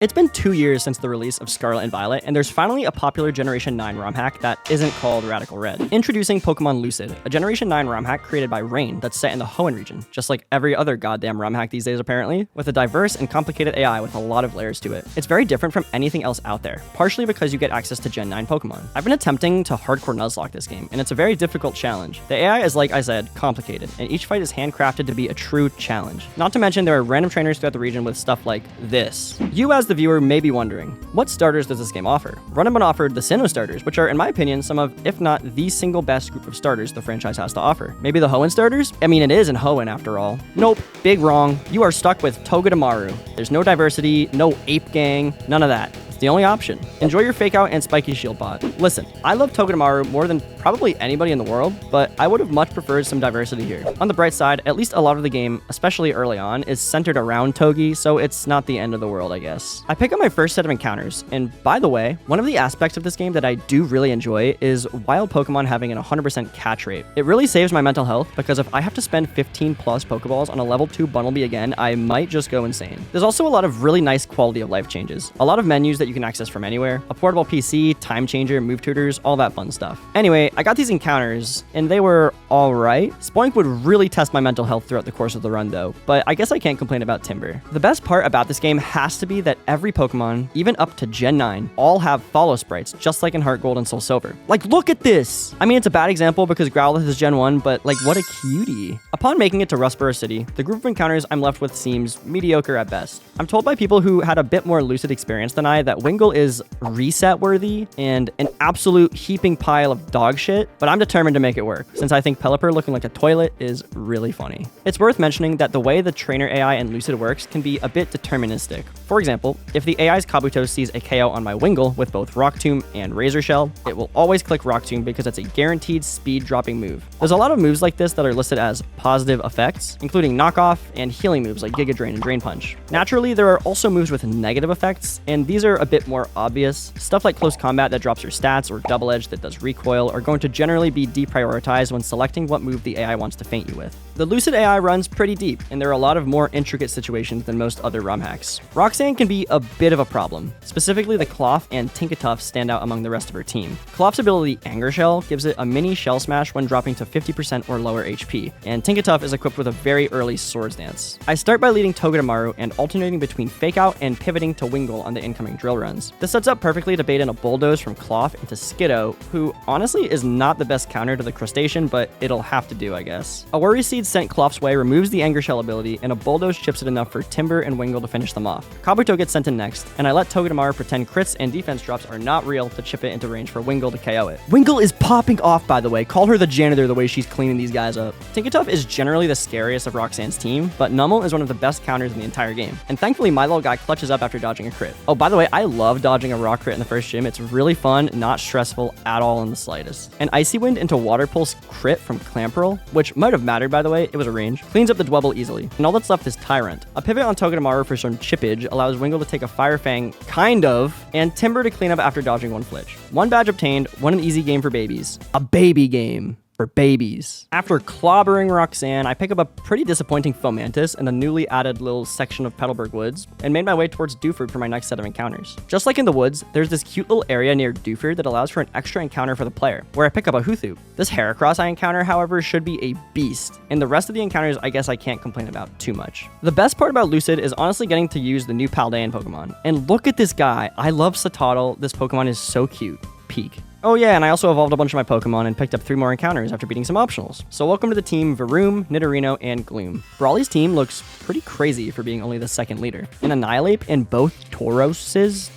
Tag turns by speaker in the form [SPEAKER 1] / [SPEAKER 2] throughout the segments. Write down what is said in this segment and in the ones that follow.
[SPEAKER 1] It's been 2 years since the release of Scarlet and Violet, and there's finally a popular Generation 9 ROM hack that isn't called Radical Red. Introducing Pokemon Lucid, a Generation 9 ROM hack created by Rain that's set in the Hoenn region, just like every other goddamn ROM hack these days apparently, with a diverse and complicated AI with a lot of layers to it. It's very different from anything else out there, partially because you get access to Gen 9 Pokemon. I've been attempting to hardcore Nuzlocke this game, and it's a very difficult challenge. The AI is, like I said, complicated, and each fight is handcrafted to be a true challenge. Not to mention there are random trainers throughout the region with stuff like this. You as the viewer may be wondering, what starters does this game offer? Runabun offered the Sinnoh starters, which are, in my opinion, some of, if not the single best group of starters the franchise has to offer. Maybe the Hoenn starters? I mean, it is in Hoenn after all. Nope, big wrong. You are stuck with Togedemaru. There's no diversity, no ape gang, none of that. The only option. Enjoy your Fake Out and Spiky Shield bot. Listen, I love Togedemaru more than probably anybody in the world, but I would have much preferred some diversity here. On the bright side, at least a lot of the game, especially early on, is centered around Togi, so it's not the end of the world, I guess. I pick up my first set of encounters, and by the way, one of the aspects of this game that I do really enjoy is wild Pokemon having an 100% catch rate. It really saves my mental health, because if I have to spend 15 plus Pokeballs on a level 2 Bunnelby again, I might just go insane. There's also a lot of really nice quality of life changes. A lot of menus that you can access from anywhere, a portable PC, time changer, move tutors, all that fun stuff. Anyway, I got these encounters, and they were alright. Spoink would really test my mental health throughout the course of the run though, but I guess I can't complain about Timber. The best part about this game has to be that every Pokemon, even up to Gen 9, all have follow sprites, just like in Heart Gold and Soul Silver. Like, look at this! I mean, it's a bad example because Growlithe is Gen 1, but like, what a cutie. Upon making it to Rustboro City, the group of encounters I'm left with seems mediocre at best. I'm told by people who had a bit more lucid experience than I that Wingull is reset worthy and an absolute heaping pile of dog shit, but I'm determined to make it work, since I think Pelipper looking like a toilet is really funny. It's worth mentioning that the way the trainer AI in Lucid works can be a bit deterministic. For example, if the AI's Kabuto sees a KO on my Wingull with both Rock Tomb and Razor Shell, it will always click Rock Tomb because it's a guaranteed speed dropping move. There's a lot of moves like this that are listed as positive effects, including knockoff and healing moves like Giga Drain and Drain Punch. Naturally, there are also moves with negative effects, and these are a bit more obvious. Stuff like Close Combat that drops your stats or Double Edge that does recoil are going to generally be deprioritized when selecting what move the AI wants to feint you with. The Lucid AI runs pretty deep, and there are a lot of more intricate situations than most other ROM hacks. Roxanne can be a bit of a problem. Specifically, the Cloth and Tinkatuff stand out among the rest of her team. Cloth's ability Anger Shell gives it a mini Shell Smash when dropping to 50% or lower HP, and Tinkatuff is equipped with a very early Swords Dance. I start by leading Togedemaru and alternating between Fake Out and pivoting to Wingull on the incoming drill runs. This sets up perfectly to bait in a Bulldoze from Cloth into Skiddo, who honestly is not the best counter to the Crustacean, but it'll have to do, I guess. A Worry Seed sent Cloth's way removes the Anger Shell ability, and a Bulldoze chips it enough for Timber and Wingull to finish them off. Kabuto gets sent in next, and I let Togedemaru pretend crits and defense drops are not real to chip it into range for Wingull to KO it. Wingull is popping off, by the way. Call her the janitor the way she's cleaning these guys up. Tinkatuff is generally the scariest of Roxanne's team, but Nummel is one of the best counters in the entire game. And thankfully, my little guy clutches up after dodging a crit. Oh, by the way, I love dodging a rock crit in the first gym. It's really fun, not stressful at all in the slightest. An Icy Wind into Water Pulse crit from Clamperl, which might have mattered by the way, it was a range, cleans up the Dwebble easily. And all that's left is Tyrant. A pivot on Togedemaru for some chippage allows Wingull to take a Fire Fang, kind of, and Timber to clean up after dodging one Flitch. One badge obtained, what an easy game for babies. A baby game. For babies. After clobbering Roxanne, I pick up a pretty disappointing Fomantis in the newly added little section of Petalburg Woods and made my way towards Dewford for my next set of encounters. Just like in the woods, there's this cute little area near Dewford that allows for an extra encounter for the player, where I pick up a Hoothoop. This Heracross I encounter, however, should be a beast, and the rest of the encounters I guess I can't complain about too much. The best part about Lucid is honestly getting to use the new Paldean Pokemon. And look at this guy. I love Satotl. This Pokemon is so cute. Peak. Oh yeah, and I also evolved a bunch of my Pokemon and picked up 3 more encounters after beating some optionals. So welcome to the team Varoom, Nidorino, and Gloom. Brawly's team looks pretty crazy for being only the second leader. An Annihilape in both Tauroses?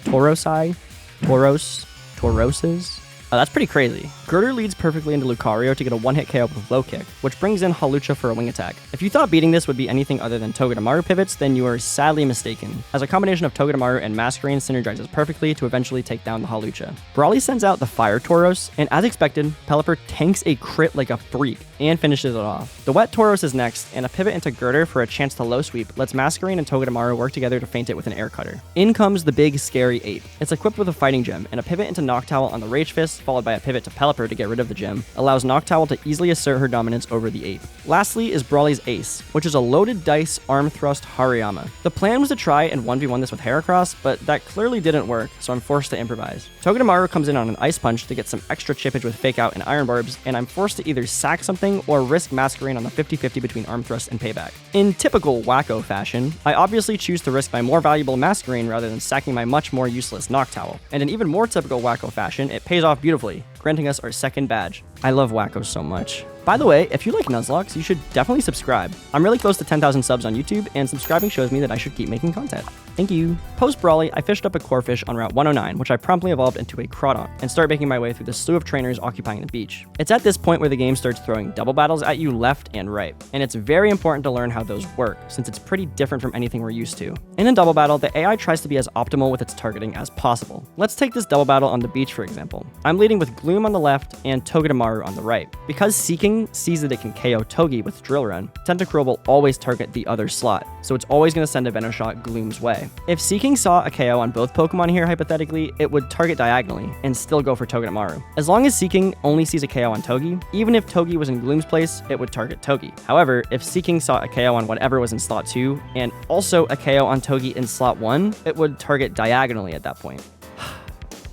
[SPEAKER 1] That's pretty crazy. Girder leads perfectly into Lucario to get a one-hit KO with Low Kick, which brings in Hawlucha for a wing attack. If you thought beating this would be anything other than Togedemaru pivots, then you are sadly mistaken, as a combination of Togedemaru and Masquerain synergizes perfectly to eventually take down the Hawlucha. Brawly sends out the Fire Tauros, and as expected, Pelipper tanks a crit like a freak and finishes it off. The Wet Tauros is next, and a pivot into Girder for a chance to low sweep lets Masquerain and Togedemaru work together to feint it with an Air Cutter. In comes the big scary ape. It's equipped with a Fighting Gem, and a pivot into Noctowl on the Rage Fist followed by a pivot to Pelipper to get rid of the gem, allows Noctowl to easily assert her dominance over the ape. Lastly is Brawly's Ace, which is a loaded dice arm thrust Hariyama. The plan was to try and 1v1 this with Heracross, but that clearly didn't work, so I'm forced to improvise. Togedemaru comes in on an Ice Punch to get some extra chippage with Fake Out and Iron Barbs, and I'm forced to either sack something or risk Masquerain on the 50-50 between Arm Thrust and Payback. In typical Wacko fashion, I obviously choose to risk my more valuable Masquerain rather than sacking my much more useless Noctowl. And in even more typical Wacko fashion, it pays off beautifully, granting us our second badge. I love Wackos so much. By the way, if you like Nuzlocke, you should definitely subscribe. I'm really close to 10,000 subs on YouTube, and subscribing shows me that I should keep making content. Thank you. Post Brawly, I fished up a Corphish on Route 109, which I promptly evolved into a Crawdaunt, and start making my way through the slew of trainers occupying the beach. It's at this point where the game starts throwing double battles at you left and right, and it's very important to learn how those work, since it's pretty different from anything we're used to. In a double battle, the AI tries to be as optimal with its targeting as possible. Let's take this double battle on the beach, for example. I'm leading with Gloom on the left and Togedemaru on the right. Because Seeking sees that it can KO Togi with Drill Run, Tentacruel will always target the other slot, so it's always going to send a Venom Shot Gloom's way. If Seeking saw a KO on both Pokemon here, hypothetically, it would target diagonally and still go for Togedemaru. As long as Seeking only sees a KO on Togi, even if Togi was in Gloom's place, it would target Togi. However, if Seeking saw a KO on whatever was in slot 2, and also a KO on Togi in slot 1, it would target diagonally at that point.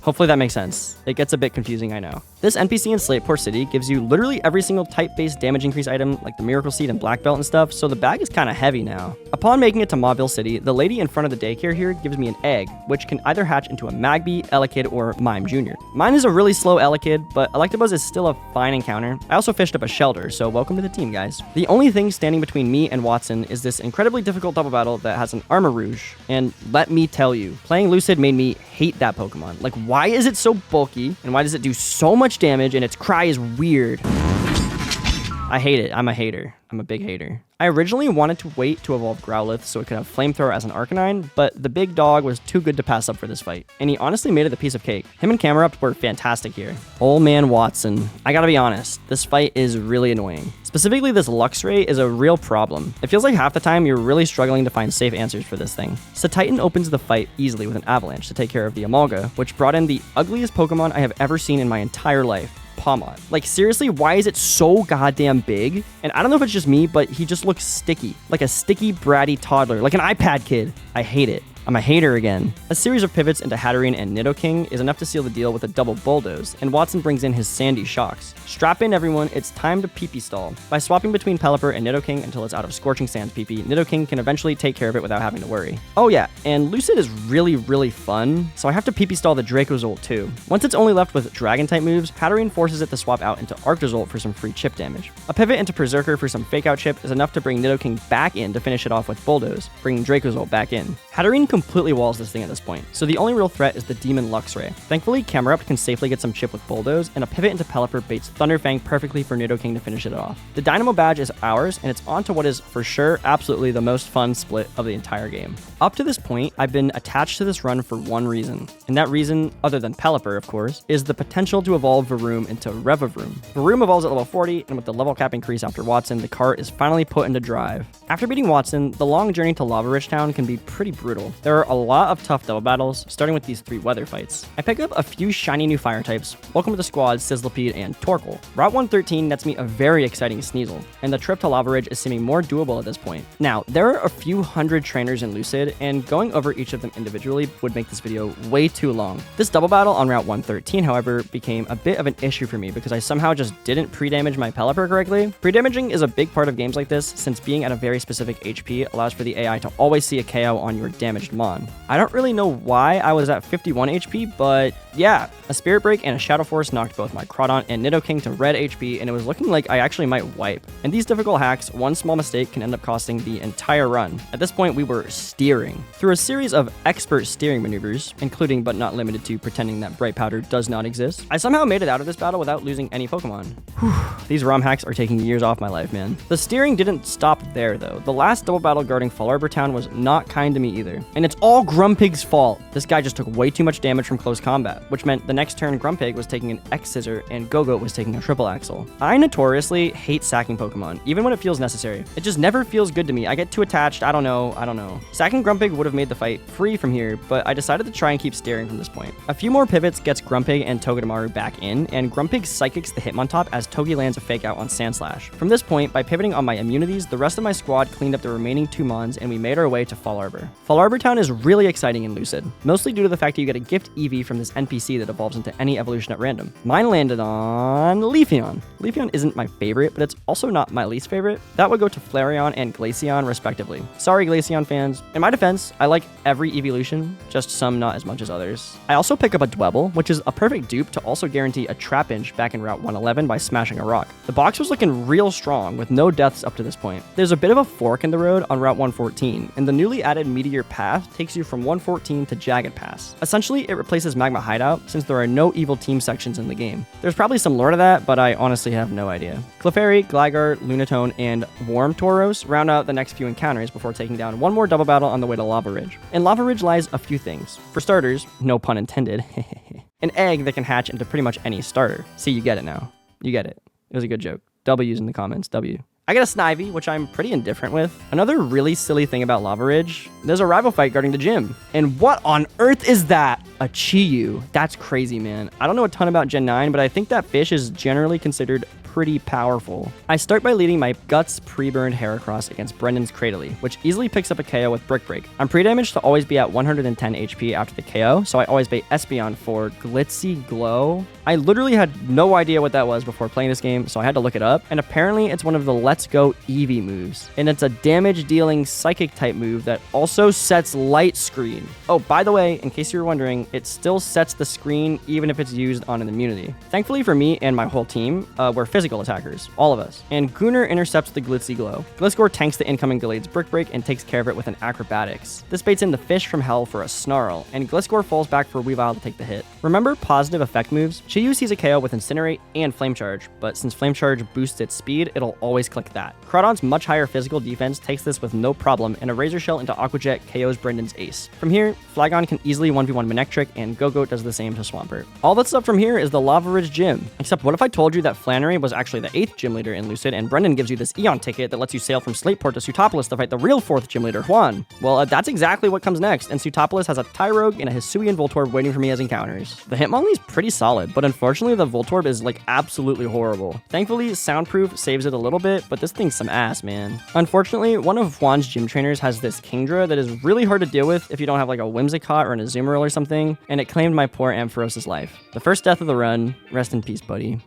[SPEAKER 1] Hopefully that makes sense. It gets a bit confusing, I know. This NPC in Slateport City gives you literally every single type-based damage increase item, like the Miracle Seed and Black Belt and stuff, so the bag is kinda heavy now. Upon making it to Mauville City, the lady in front of the daycare here gives me an egg, which can either hatch into a Magby, Elekid, or Mime Jr. Mine is a really slow Elekid, but Electabuzz is still a fine encounter. I also fished up a Shelter, so welcome to the team, guys. The only thing standing between me and Wattson is this incredibly difficult double battle that has an Armor Rouge, and let me tell you, playing Lucid made me hate that Pokemon. Like, why is it so bulky, and why does it do so much damage, and its cry is weird? I hate it. I'm a hater. I'm a big hater. I originally wanted to wait to evolve Growlithe so it could have Flamethrower as an Arcanine, but the big dog was too good to pass up for this fight, and he honestly made it a piece of cake. Him and Camerupt were fantastic here. Old man Wattson. I gotta be honest, this fight is really annoying. Specifically, this Luxray is a real problem. It feels like half the time you're really struggling to find safe answers for this thing. Titan opens the fight easily with an Avalanche to take care of the Amalga, which brought in the ugliest Pokemon I have ever seen in my entire life. Pawmot. Like, seriously, why is it so goddamn big? And I don't know if it's just me, but he just looks sticky. Like a sticky, bratty toddler. Like an iPad kid. I hate it. I'm a hater again. A series of pivots into Hatterene and Nidoking is enough to seal the deal with a double Bulldoze, and Wattson brings in his Sandy Shocks. Strap in, everyone, it's time to PP stall. By swapping between Pelipper and Nidoking until it's out of Scorching Sands PP, Nidoking can eventually take care of it without having to worry. Oh yeah, and Lucid is really fun, so I have to PP stall the Dracozolt too. Once it's only left with Dragon-type moves, Hatterene forces it to swap out into Arctozolt for some free chip damage. A pivot into Berserker for some Fake Out chip is enough to bring Nidoking back in to finish it off with Bulldoze, bringing Dracozolt back in. Hatterene completely walls this thing at this point, so the only real threat is the Demon Luxray. Thankfully, Camerupt can safely get some chip with Bulldoze, and a pivot into Pelipper baits Thunderfang perfectly for Nidoking to finish it off. The Dynamo badge is ours, and it's on to what is, for sure, absolutely the most fun split of the entire game. Up to this point, I've been attached to this run for one reason, and that reason, other than Pelipper, of course, is the potential to evolve Varoom into Revavroom. Varoom evolves at level 40, and with the level cap increase after Wattson, the cart is finally put into drive. After beating Wattson, the long journey to Lava Rich Town can be pretty brutal. There are a lot of tough double battles, starting with these 3 weather fights. I pick up a few shiny new fire types, welcome to the squad Sizzlipede and Torkoal. Route 113 nets me a very exciting Sneasel, and the trip to Lava Ridge is seeming more doable at this point. Now, there are a few hundred trainers in Lucid, and going over each of them individually would make this video way too long. This double battle on Route 113, however, became a bit of an issue for me because I somehow just didn't pre-damage my Pelipper correctly. Pre-damaging is a big part of games like this, since being at a very specific HP allows for the AI to always see a KO on your damaged Mon. I don't really know why I was at 51 HP, but yeah, a Spirit Break and a Shadow Force knocked both my Crawdaunt and Nidoking to red HP, and it was looking like I actually might wipe. In these difficult hacks, one small mistake can end up costing the entire run. At this point, we were steering. Through a series of expert steering maneuvers, including but not limited to pretending that Bright Powder does not exist, I somehow made it out of this battle without losing any Pokemon. Whew, these ROM hacks are taking years off my life, man. The steering didn't stop there, though. The last double battle guarding Fall Arbor Town was not kind to me either. And it's all Grumpig's fault. This guy just took way too much damage from close combat, which meant the next turn Grumpig was taking an X Scissor and Go-Goat was taking a triple axle. I notoriously hate sacking Pokemon, even when it feels necessary. It just never feels good to me. I get too attached. I don't know. Sacking Grumpig would have made the fight free from here, but I decided to try and keep staring from this point. A few more pivots gets Grumpig and Togedemaru back in, and Grumpig psychics the Hitmontop as Togi lands a fake out on Sandslash. From this point, by pivoting on my immunities, the rest of my squad cleaned up the remaining 2 Mons, and we made our way to Fall Arbor. Fall Arbor Town is really exciting in Lucid, mostly due to the fact that you get a gift Eevee from this NPC that evolves into any evolution at random. Mine landed on Leafeon. Leafeon isn't my favorite, but it's also not my least favorite. That would go to Flareon and Glaceon respectively. Sorry Glaceon fans. In my defense, I like every evolution, just some not as much as others. I also pick up a Dwebble, which is a perfect dupe to also guarantee a Trapinch back in Route 111 by smashing a rock. The box was looking real strong with no deaths up to this point. There's a bit of a fork in the road on Route 114, and the newly added Meteor Path takes you from 114 to Jagged Pass. Essentially, it replaces Magma Hideout since there are no evil team sections in the game. There's probably some lore to that, but I honestly have no idea. Clefairy, Gligar, Lunatone, and Worm Tauros round out the next few encounters before taking down one more double battle on the way to Lava Ridge. In Lava Ridge lies a few things. For starters, no pun intended, an egg that can hatch into pretty much any starter. See, you get it now. You get it. It was a good joke. W's in the comments, W. I get a Snivy, which I'm pretty indifferent with. Another really silly thing about Lava Ridge, there's a rival fight guarding the gym. And what on earth is that? A Chi-Yu. That's crazy, man. I don't know a ton about Gen 9, but I think that fish is generally considered pretty powerful. I start by leading my Guts pre-burned Heracross against Brendan's Cradily, which easily picks up a KO with Brick Break. I'm pre-damaged to always be at 110 HP after the KO, so I always bait Espeon for Glitzy Glow. I literally had no idea what that was before playing this game, so I had to look it up, and apparently it's one of the Let's Go Eevee moves, and it's a damage-dealing Psychic type move that also sets Light Screen. Oh, by the way, in case you were wondering, it still sets the screen even if it's used on an immunity. Thankfully for me and my whole team, we're physical attackers, all of us. And Gunnar intercepts the Glitzy Glow. Gliscor tanks the incoming Gallade's Brick Break and takes care of it with an Acrobatics. This baits in the Fish from Hell for a Snarl, and Gliscor falls back for Weavile to take the hit. Remember positive effect moves? Chi-Yu sees a KO with Incinerate and Flame Charge, but since Flame Charge boosts its speed, it'll always click that. Crawdon's much higher physical defense takes this with no problem, and a Razor Shell into Aqua Jet KOs Brendan's Ace. From here, Flygon can easily 1v1 Manectric, and Go-Goat does the same to Swampert. All that's up from here is the Lava Ridge Gym. Except what if I told you that Flannery was actually the 8th gym leader in Lucid, and Brendan gives you this Eon ticket that lets you sail from Slateport to Sutopolis to fight the real 4th gym leader, Juan? Well, that's exactly what comes next, and Sutopolis has a Tyrogue and a Hisuian Voltorb waiting for me as encounters. The Hitmonlee's pretty solid, but unfortunately the Voltorb is like absolutely horrible. Thankfully, Soundproof saves it a little bit, but this thing's some ass, man. Unfortunately, one of Juan's gym trainers has this Kingdra that is really hard to deal with if you don't have like a Whimsicott or an Azumarill or something, and it claimed my poor Ampharos' life. The first death of the run. Rest in peace, buddy.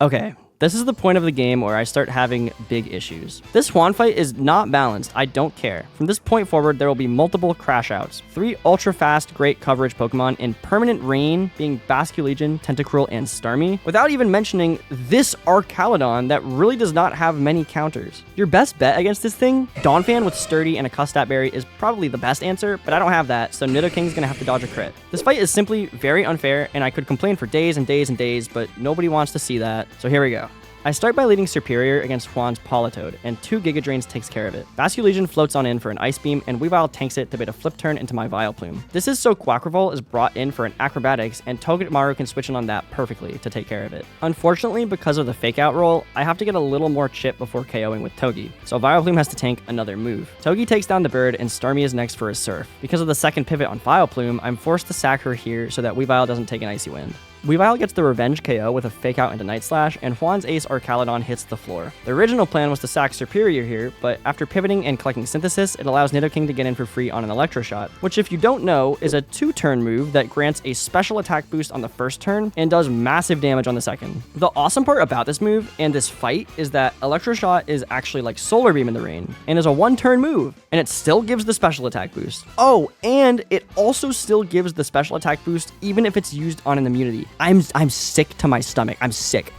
[SPEAKER 1] Okay. This is the point of the game where I start having big issues. This Juan fight is not balanced, I don't care. From this point forward, there will be multiple crash outs. 3 ultra fast, great coverage Pokemon in permanent rain, being Basculegion, Tentacruel, and Starmie, without even mentioning this Archaludon that really does not have many counters. Your best bet against this thing? Donphan with Sturdy and a Custat Berry is probably the best answer, but I don't have that, so Nidoking's gonna have to dodge a crit. This fight is simply very unfair, and I could complain for days and days and days, but nobody wants to see that, so here we go. I start by leading Superior against Juan's Politoed, and 2 Giga Drains takes care of it. Basculegion floats on in for an Ice Beam, and Weavile tanks it to bait a Flip Turn into my Vileplume. This is so Quaquaval is brought in for an Acrobatics, and Togedemaru can switch in on that perfectly to take care of it. Unfortunately, because of the Fake Out roll, I have to get a little more chip before KOing with Togi, so Vileplume has to tank another move. Togi takes down the bird, and Starmie is next for a Surf. Because of the second pivot on Vileplume, I'm forced to sack her here so that Weavile doesn't take an Icy Wind. Weavile gets the Revenge KO with a Fake Out into Night Slash, and Juan's Ace Archaludon hits the floor. The original plan was to sack Superior here, but after pivoting and collecting Synthesis, it allows Nidoking to get in for free on an Electro Shot, which if you don't know, is a 2-turn move that grants a special attack boost on the first turn and does massive damage on the second. The awesome part about this move and this fight is that Electro Shot is actually like Solar Beam in the rain, and is a 1-turn move, and it still gives the special attack boost. Oh, and it also still gives the special attack boost even if it's used on an immunity. I'm sick to my stomach. I'm sick.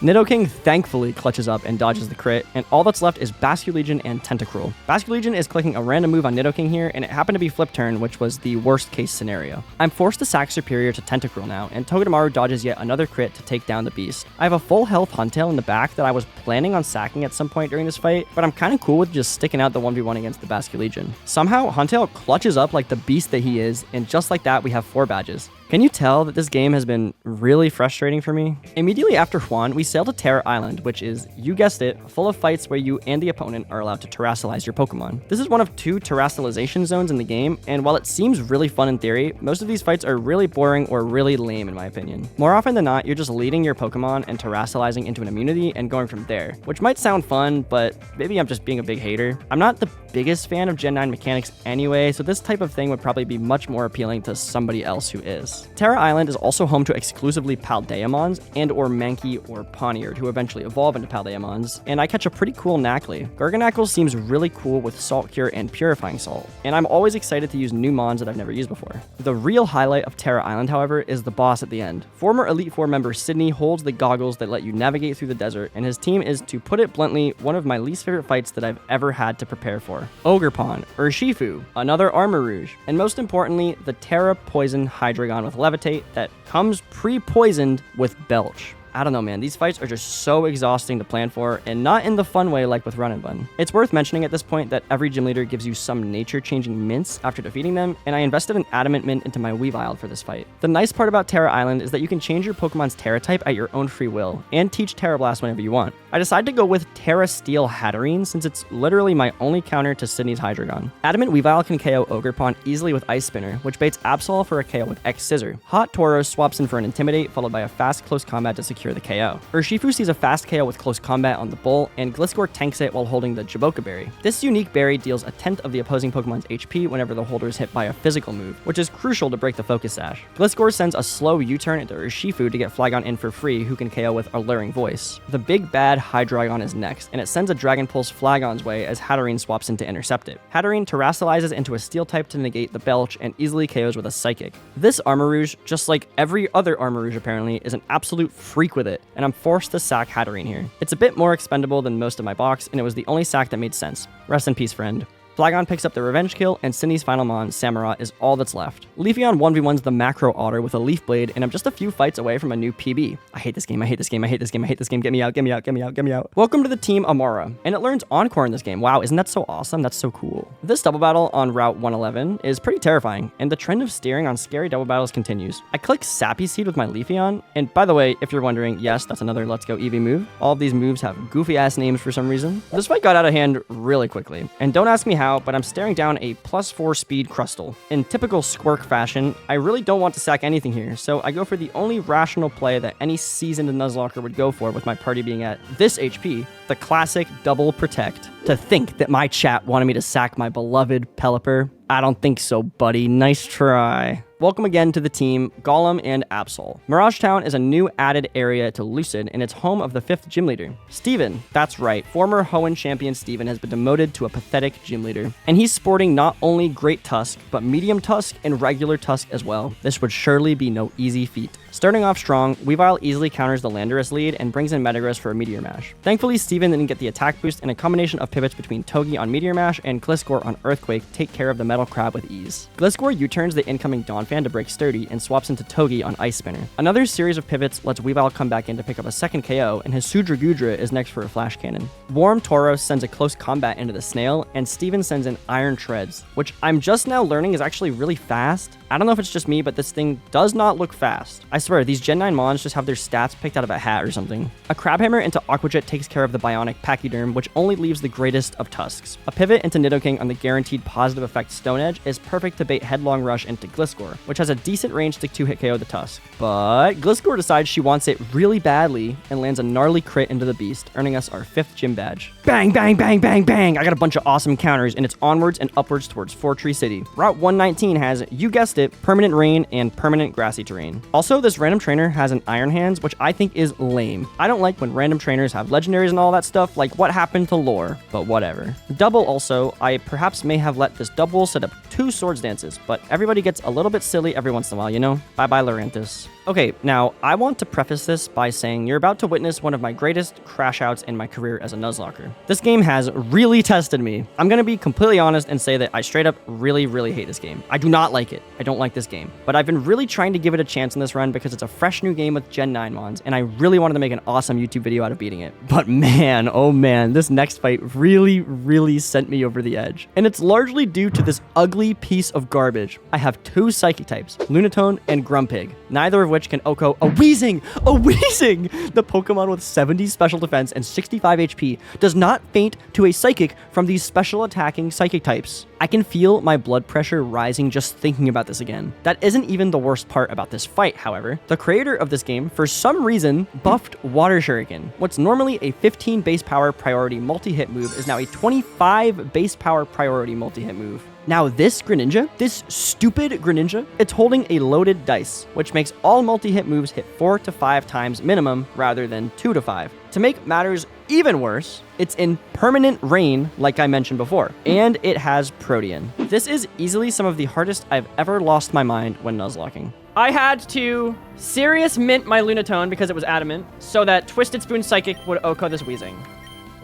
[SPEAKER 1] Nidoking thankfully clutches up and dodges the crit, and all that's left is Basculegion and Tentacruel. Basculegion is clicking a random move on Nidoking here, and it happened to be Flip Turn, which was the worst case scenario. I'm forced to sack Superior to Tentacruel now, and Togedemaru dodges yet another crit to take down the beast. I have a full health Huntail in the back that I was planning on sacking at some point during this fight, but I'm kind of cool with just sticking out the 1v1 against the Basculegion. Somehow, Huntail clutches up like the beast that he is, and just like that, we have 4 badges. Can you tell that this game has been really frustrating for me? Immediately after Juan, we sail to Tera Island, which is, you guessed it, full of fights where you and the opponent are allowed to terrasilize your Pokemon. This is one of 2 terrasilization zones in the game, and while it seems really fun in theory, most of these fights are really boring or really lame in my opinion. More often than not, you're just leading your Pokemon and terrasilizing into an immunity and going from there, which might sound fun, but maybe I'm just being a big hater. I'm not the biggest fan of Gen 9 mechanics anyway, so this type of thing would probably be much more appealing to somebody else who is. Tera Island is also home to exclusively Paldeamons and or Mankey or Pawniard, who eventually evolve into Paldeamons, and I catch a pretty cool Knackley. Garganacl seems really cool with Salt Cure and Purifying Salt, and I'm always excited to use new mons that I've never used before. The real highlight of Tera Island, however, is the boss at the end. Former Elite Four member Sidney holds the goggles that let you navigate through the desert, and his team is, to put it bluntly, one of my least favorite fights that I've ever had to prepare for. Ogerpon, Urshifu, another Armarouge, and most importantly, the Tera Poison Hydreigon with Levitate that comes pre-poisoned with Belch. I don't know, man. These fights are just so exhausting to plan for, and not in the fun way like with Run and Bun. It's worth mentioning at this point that every gym leader gives you some nature-changing mints after defeating them, and I invested an Adamant Mint into my Weavile for this fight. The nice part about Tera Island is that you can change your Pokemon's Tera type at your own free will, and teach Tera Blast whenever you want. I decided to go with Tera Steel Hatterene since it's literally my only counter to Sidney's Hydreigon. Adamant Weavile can KO Ogerpon easily with Ice Spinner, which baits Absol for a KO with X Scissor. Hot Tauros swaps in for an Intimidate, followed by a fast close combat to secure the KO. Urshifu sees a fast KO with close combat on the Bull, and Gliscor tanks it while holding the Jaboka Berry. This unique berry deals a tenth of the opposing Pokemon's HP whenever the holder is hit by a physical move, which is crucial to break the Focus Sash. Gliscor sends a slow U-turn into Urshifu to get Flygon in for free, who can KO with Alluring Voice. The big bad Hydreigon is next, and it sends a Dragon Pulse Flygon's way as Hatterene swaps in to intercept it. Hatterene terrasilizes into a Steel type to negate the Belch and easily KOs with a Psychic. This Armarouge, just like every other Armarouge apparently, is an absolute freak with it, and I'm forced to sack Hatterene here. It's a bit more expendable than most of my box, and it was the only sack that made sense. Rest in peace, friend. Flygon picks up the revenge kill, and Sidney's final mon, Samurott, is all that's left. Leafeon 1v1s the Macro Otter with a Leaf Blade, and I'm just a few fights away from a new PB. I hate this game, I hate this game, I hate this game, I hate this game, get me out, get me out, get me out, get me out. Welcome to the Team Amara, and it learns Encore in this game. Wow, isn't that so awesome? That's so cool. This double battle on Route 111 is pretty terrifying, and the trend of steering on scary double battles continues. I click Sappy Seed with my Leafeon, and by the way, if you're wondering, yes, that's another Let's Go Eevee move. All of these moves have goofy-ass names for some reason. This fight got out of hand really quickly, and don't ask me how, but I'm staring down a +4 speed Crustle. In typical Squerk fashion, I really don't want to sack anything here, so I go for the only rational play that any seasoned Nuzlocker would go for with my party being at this HP, the classic double protect. To think that my chat wanted me to sack my beloved Pelipper? I don't think so, buddy. Nice try. Welcome again to the team, Golem and Absol. Mirage Town is a new added area to Lucid, and it's home of the 5th gym leader. Steven, that's right, former Hoenn champion Steven has been demoted to a pathetic gym leader. And he's sporting not only Great Tusk, but Medium Tusk and Regular Tusk as well. This would surely be no easy feat. Starting off strong, Weavile easily counters the Landorus lead and brings in Metagross for a Meteor Mash. Thankfully, Steven didn't get the attack boost, and a combination of pivots between Togi on Meteor Mash and Gliscor on Earthquake take care of the Metal Crab with ease. Gliscor U-turns the incoming Donphan to break Sturdy and swaps into Togi on Ice Spinner. Another series of pivots lets Weavile come back in to pick up a second KO, and his Sudragudra is next for a Flash Cannon. Warm Tauros sends a close combat into the Snail, and Steven sends in Iron Treads, which I'm just now learning is actually really fast. I don't know if it's just me, but this thing does not look fast. I swear, these Gen 9 Mons just have their stats picked out of a hat or something. A Crabhammer into Aqua Jet takes care of the Bionic Pachyderm, which only leaves the greatest of Tusks. A pivot into Nidoking on the guaranteed positive effect Stone Edge is perfect to bait Headlong Rush into Gliscor, which has a decent range to 2-hit KO the Tusk. But Gliscor decides she wants it really badly and lands a gnarly crit into the beast, earning us our 5th gym badge. Bang, bang, bang, bang, bang! I got a bunch of awesome counters, and it's onwards and upwards towards Fortree City. Route 119 has, you guessed it, permanent rain and permanent grassy terrain. Also, this random trainer has an Iron Hands, which I think is lame. I don't like when random trainers have legendaries and all that stuff. Like, what happened to lore? but whatever. Double also, I perhaps may have let this double set up 2 swords dances, but everybody gets a little bit silly every once in a while, you know? Bye-bye, Lurantis. Okay, now, I want to preface this by saying you're about to witness one of my greatest crash outs in my career as a Nuzlocker. This game has really tested me. I'm gonna be completely honest and say that I straight up really hate this game. I do not like it. I don't like this game. But I've been really trying to give it a chance in this run because it's a fresh new game with Gen 9 mons, and I really wanted to make an awesome YouTube video out of beating it. But man, oh man, this next fight really sent me over the edge. And it's largely due to this ugly piece of garbage. I have 2 Psychic types, Lunatone and Grumpig, neither of which can OHKO a Weezing! A Weezing! The Pokemon with 70 special defense and 65 HP does not faint to a Psychic from these special attacking Psychic types. I can feel my blood pressure rising just thinking about this again. That isn't even the worst part about this fight, however. The creator of this game, for some reason, buffed Water Shuriken. What's normally a 15 base power priority multi-hit move is now a 25 base power priority multi-hit move. Now this Greninja, this stupid Greninja, it's holding a loaded dice, which makes all multi-hit moves hit 4 to 5 times minimum rather than 2 to 5. To make matters even worse, it's in permanent rain, like I mentioned before, and it has Protean. This is easily some of the hardest I've ever lost my mind when Nuzlocking. I had to serious mint my Lunatone because it was adamant, so that Twisted Spoon Psychic would OHKO this Weezing.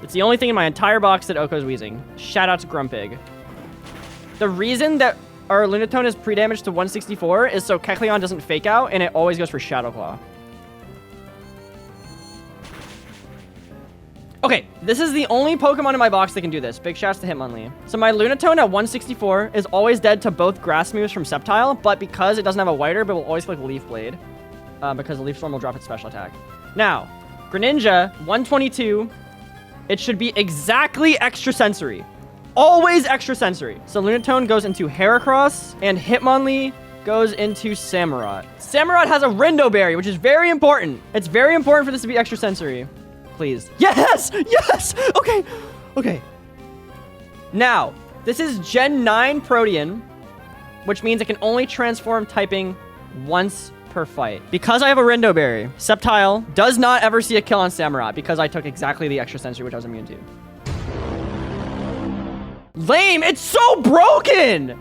[SPEAKER 1] It's the only thing in my entire box that OHKOs Weezing. Shout out to Grumpig. The reason that our Lunatone is pre-damaged to 164 is so Kecleon doesn't fake out, and it always goes for Shadow Claw. Okay, this is the only Pokemon in my box that can do this. Big shouts to Hitmonlee. So my Lunatone at 164 is always dead to both grass moves from Sceptile, but because it doesn't have a Whiter, but will always click Leaf Blade, because the Leaf Storm will drop its special attack. Now, Greninja, 122, it should be exactly extrasensory. Always extrasensory. So Lunatone goes into Heracross, and Hitmonlee goes into Samurott. Samurott has a Rindo Berry, which is very important. It's very important for this to be extrasensory. Please. Yes! Yes! Okay. Okay. Now, this is Gen 9 Protean, which means it can only transform typing once per fight. Because I have a Rindo Berry, Sceptile does not ever see a kill on Samurott because I took exactly the extrasensory, which I was immune to. Lame! It's so broken!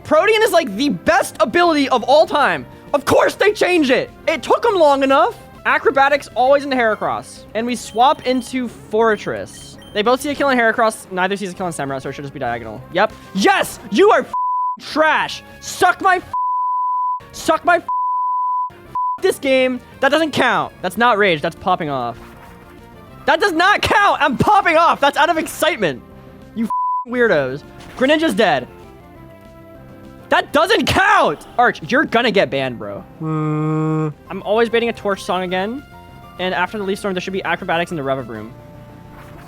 [SPEAKER 1] Protean is like the best ability of all time. Of course they changed it! It took them long enough. Acrobatics always into Heracross. And we swap into Fortress. They both see a kill on Heracross. Neither sees a kill on Samurott, so it should just be diagonal. Yep. Yes! You are trash! Suck my this game. That doesn't count. That's not rage. That's popping off. That does not count! I'm popping off! That's out of excitement. You weirdos. Greninja's dead. That doesn't count! Arch, you're gonna get banned, bro. I'm always baiting a Torch Song again. And after the Leaf Storm, there should be Acrobatics in the Revivroom.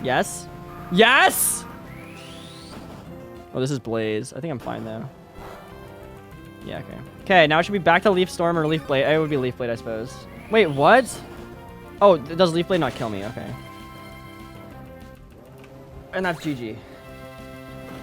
[SPEAKER 1] Yes? Yes! Oh, this is Blaze. I think I'm fine, though. Yeah, okay. Okay, now it should be back to Leaf Storm or Leaf Blade. It would be Leaf Blade, I suppose. Wait, what? Oh, does Leaf Blade not kill me? Okay. And that's GG.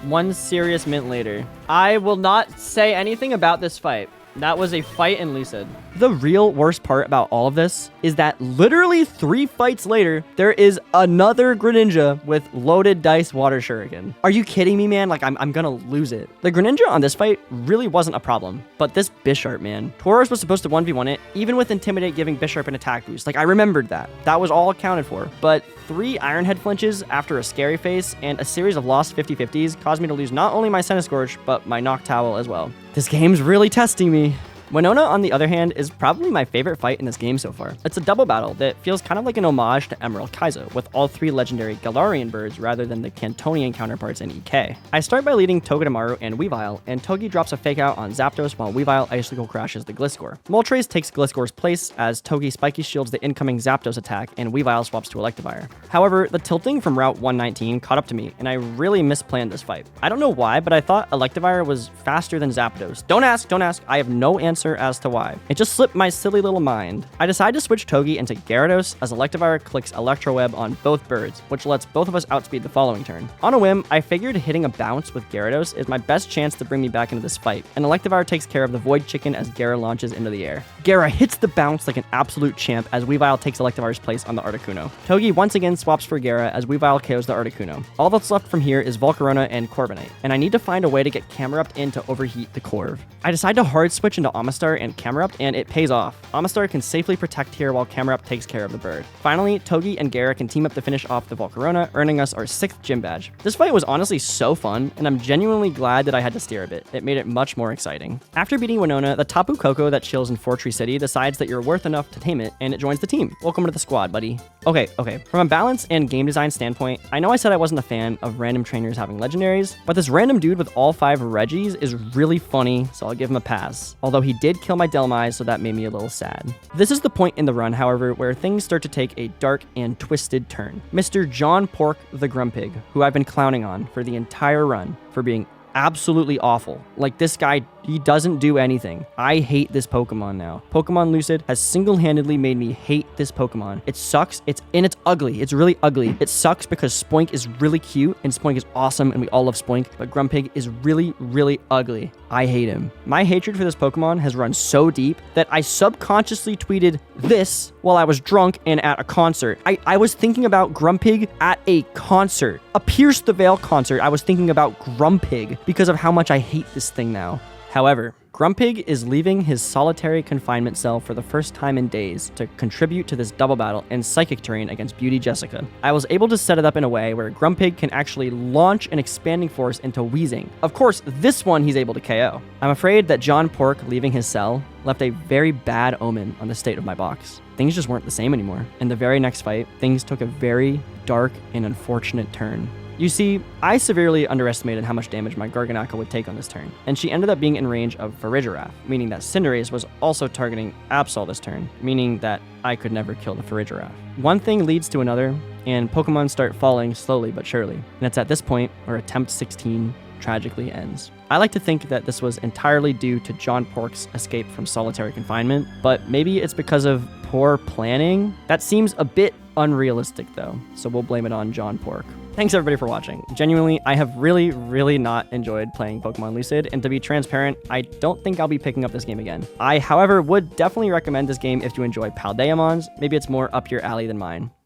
[SPEAKER 1] One serious mint later. I will not say anything about this fight. That was a fight in Lucid. The real worst part about all of this is that literally 3 fights later, there is another Greninja with loaded dice Water Shuriken. Are you kidding me, man? Like, I'm gonna lose it. The Greninja on this fight really wasn't a problem, but this Bisharp, man. Tauros was supposed to 1v1 it, even with Intimidate giving Bisharp an attack boost. Like, I remembered that. That was all accounted for. But 3 Iron Head flinches after a Scary Face and a series of lost 50-50s caused me to lose not only my Centiskorch, but my Noctowl as well. This game's really testing me. Winona, on the other hand, is probably my favorite fight in this game so far. It's a double battle that feels kind of like an homage to Emerald Kaizo, with all 3 legendary Galarian birds rather than the Cantonian counterparts in EK. I start by leading Togedemaru and Weavile, and Togi drops a fake out on Zapdos while Weavile Icicle crashes the Gliscor. Moltres takes Gliscor's place as Togi spiky shields the incoming Zapdos attack, and Weavile swaps to Electivire. However, the tilting from Route 119 caught up to me, and I really misplanned this fight. I don't know why, but I thought Electivire was faster than Zapdos. Don't ask, I have no answer answer as to why. It just slipped my silly little mind. I decide to switch Togi into Gyarados as Electivire clicks Electro Web on both birds, which lets both of us outspeed the following turn. On a whim, I figured hitting a bounce with Gyarados is my best chance to bring me back into this fight, and Electivire takes care of the Void Chicken as Gyara launches into the air. Gyara hits the bounce like an absolute champ as Weavile takes Electivire's place on the Articuno. Togi once again swaps for Gyara as Weavile KOs the Articuno. All that's left from here is Volcarona and Corviknight, and I need to find a way to get Camerupt in to overheat the Corv. I decide to hard switch into Amistar and Camerupt, and it pays off. Amistar can safely protect here while Camerupt takes care of the bird. Finally, Togi and Gyara can team up to finish off the Volcarona, earning us our 6th gym badge. This fight was honestly so fun, and I'm genuinely glad that I had to steer a bit. It made it much more exciting. After beating Winona, the Tapu Koko that chills in Fortree City decides that you're worth enough to tame it, and it joins the team. Welcome to the squad, buddy. Okay. From a balance and game design standpoint, I know I said I wasn't a fan of random trainers having legendaries, but this random dude with all 5 Reggies is really funny, so I'll give him a pass. Although he did kill my Delmise, so that made me a little sad. This is the point in the run, however, where things start to take a dark and twisted turn. Mr. John Pork the Grumpig, who I've been clowning on for the entire run for being absolutely awful. Like, this guy, he doesn't do anything. I hate this Pokemon now. Pokemon Lucid has single-handedly made me hate this Pokemon. It sucks. It's ugly. It's really ugly. It sucks because Spoink is really cute and Spoink is awesome and we all love Spoink, but Grumpig is really, really ugly. I hate him. My hatred for this Pokemon has run so deep that I subconsciously tweeted this while I was drunk and at a concert. I was thinking about Grumpig at a concert. A Pierce the Veil concert. I was thinking about Grumpig because of how much I hate this thing now. However, Grumpig is leaving his solitary confinement cell for the first time in days to contribute to this double battle in Psychic Terrain against Beauty Jessica. I was able to set it up in a way where Grumpig can actually launch an Expanding Force into Weezing. Of course, this one he's able to KO. I'm afraid that John Pork leaving his cell left a very bad omen on the state of my box. Things just weren't the same anymore. In the very next fight, things took a very dark and unfortunate turn. You see, I severely underestimated how much damage my Garganacl would take on this turn, and she ended up being in range of Farigiraf, meaning that Cinderace was also targeting Absol this turn, meaning that I could never kill the Farigiraf. One thing leads to another, and Pokemon start falling slowly but surely, and it's at this point where attempt 16 tragically ends. I like to think that this was entirely due to John Pork's escape from solitary confinement, but maybe it's because of poor planning? That seems a bit unrealistic though, so we'll blame it on John Pork. Thanks everybody for watching. Genuinely, I have really not enjoyed playing Pokemon Lucid, and to be transparent, I don't think I'll be picking up this game again. I, however, would definitely recommend this game if you enjoy Paldeamons. Maybe it's more up your alley than mine.